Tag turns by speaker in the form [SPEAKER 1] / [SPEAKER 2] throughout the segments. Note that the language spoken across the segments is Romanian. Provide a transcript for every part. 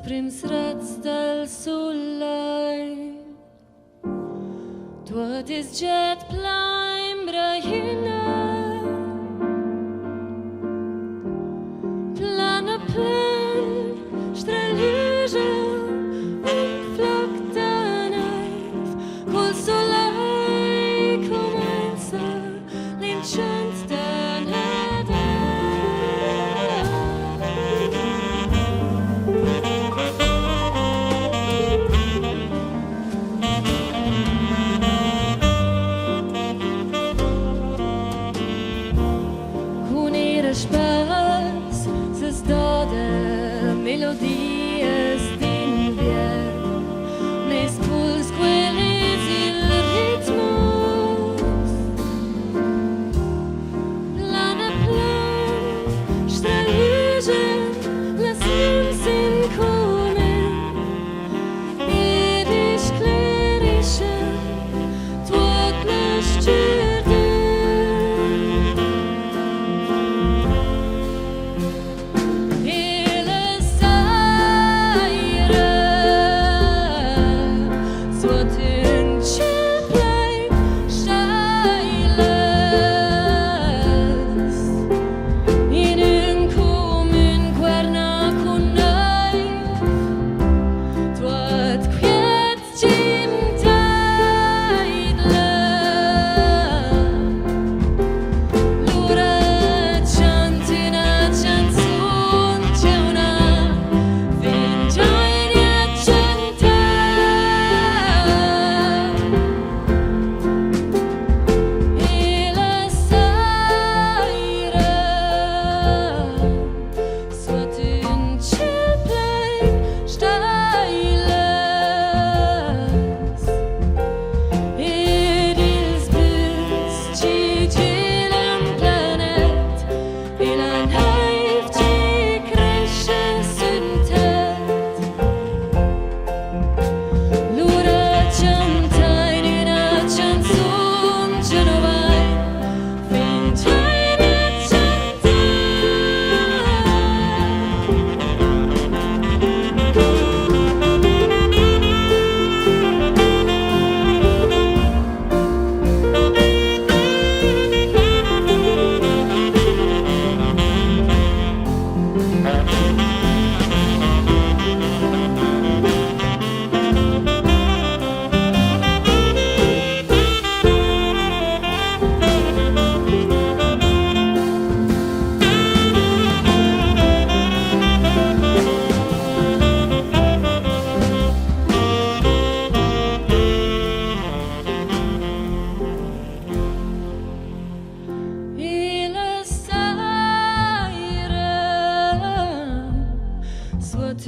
[SPEAKER 1] prims rats del soleil. Tot is jet plimbra hinne, plana pen, strellige, flakta neif, col soleil comença l'incent den Spaß, es da de melodies d'invierno, nes puls quellis il ritmus. Plana plan, stralige, las llums incomen, ed esclarisce tot l'estirde.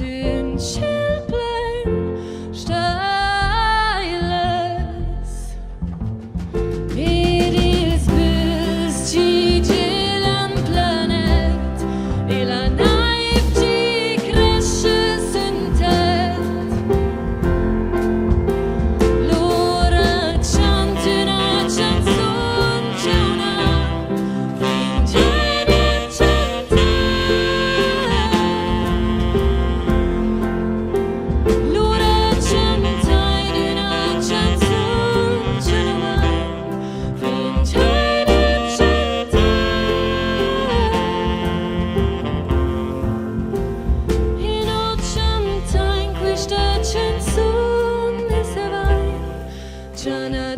[SPEAKER 1] In chill plain stylus, it is bis Gigilan planet, et la naïve qui cresce suntet. L'ora chante una chanson, c'è una fingere chante. Jana